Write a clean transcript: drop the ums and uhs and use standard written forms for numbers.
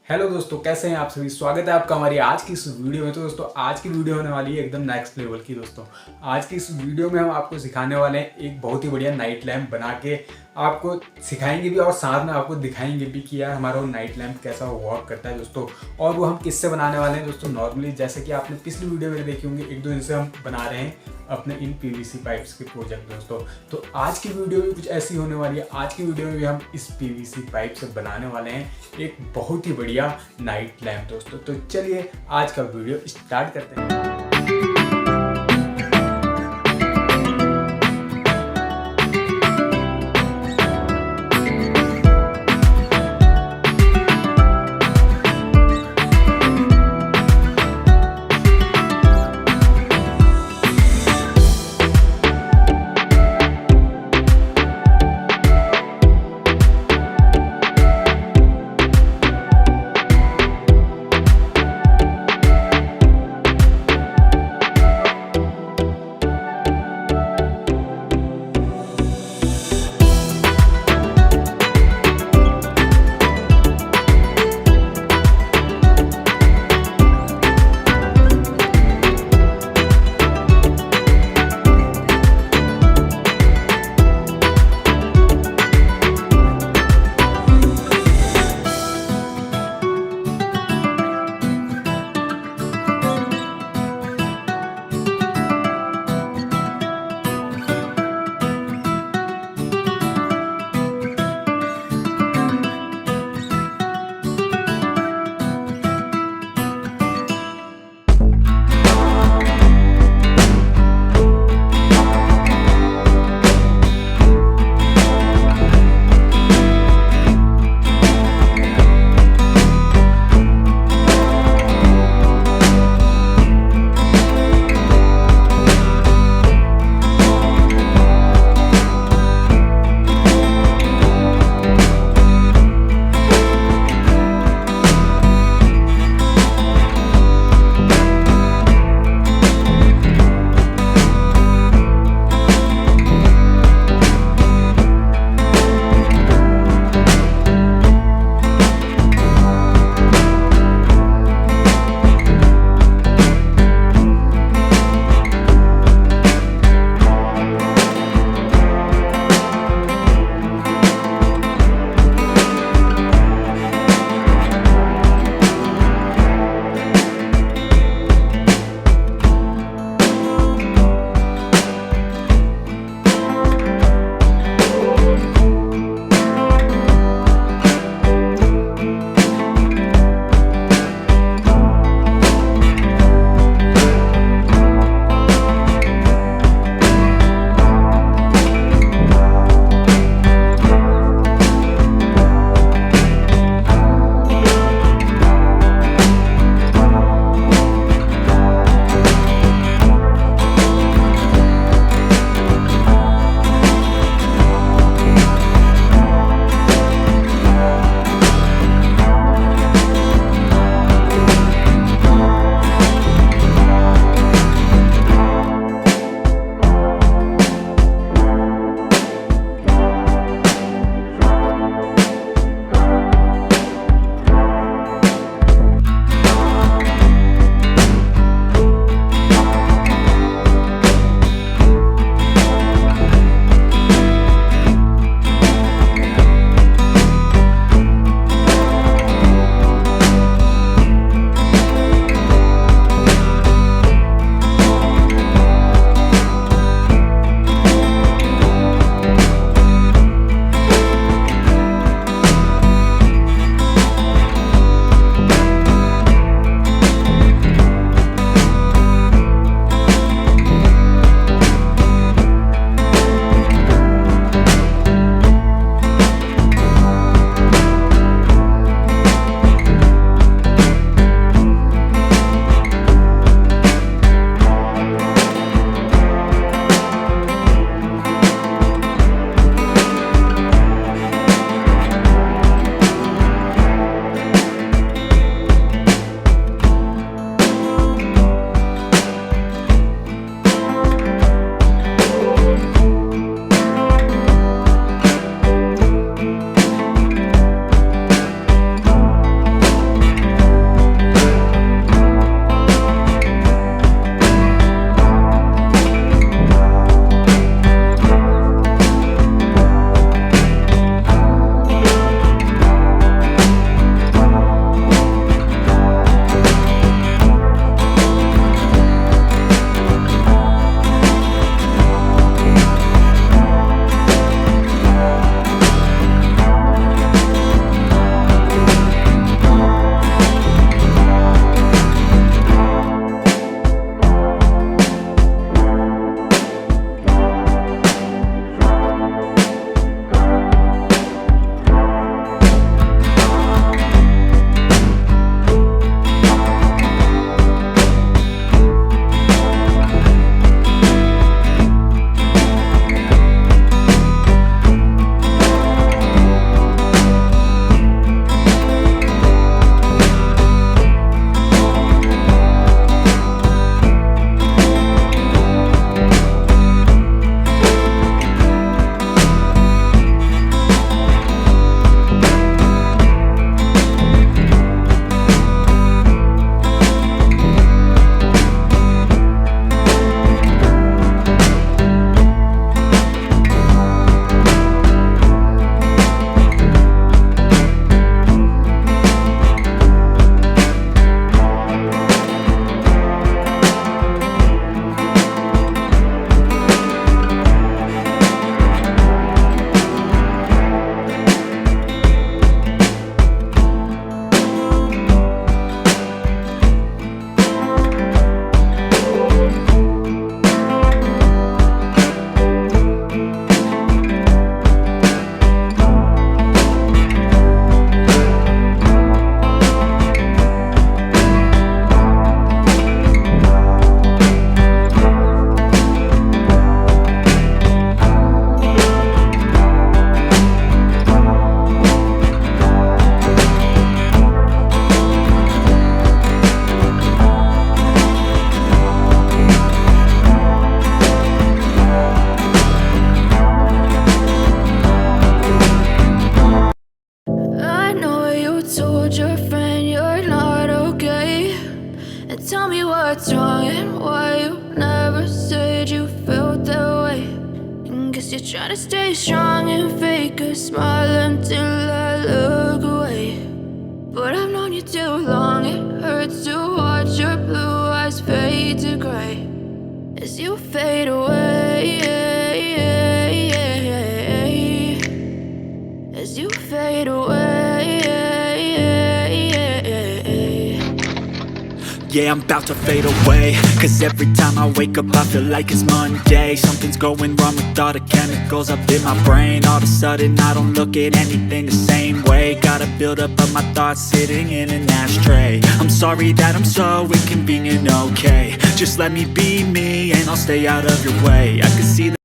Hello दोस्तों, कैसे हैं आप सभी। स्वागत है आपका हमारी आज की इस वीडियो में। तो दोस्तों आज की वीडियो होने वाली है एकदम नेक्स्ट लेवल की। दोस्तों आज की इस वीडियो में हम आपको सिखाने वाले हैं एक बहुत ही बढ़िया नाइट लैम्प बना के आपको सिखाएंगे भी और साथ में आपको दिखाएंगे भी कि यार हमारा वो नाइट लैम्प कैसा वर्क करता है दोस्तों। और वो हम किससे बनाने वाले हैं दोस्तों, नॉर्मली जैसे कि आपने पिछली वीडियो में देखे होंगे, एक दो दिन से हम बना रहे हैं अपने इन पीवीसी पाइप्स के प्रोजेक्ट दोस्तों। तो आज की वीडियो भी कुछ ऐसी होने वाली है। आज की वीडियो में भी हम इस पीवीसी पाइप से बनाने वाले हैं एक बहुत ही बढ़िया नाइट लैम्प दोस्तों। तो चलिए आज का वीडियो स्टार्ट करते हैं। Trying to stay strong and fake a smile until I look away. But I've known you too long, it hurts to watch your blue eyes fade to gray as you fade away, as you fade away. Yeah, I'm about to fade away, cause every time I wake up I feel like it's Monday. Something's going wrong with all the chemicals up in my brain. All of a sudden I don't look at anything the same way. Gotta build up of my thoughts sitting in an ashtray. I'm sorry that I'm so inconvenient, okay. Just let me be me and I'll stay out of your way. I can see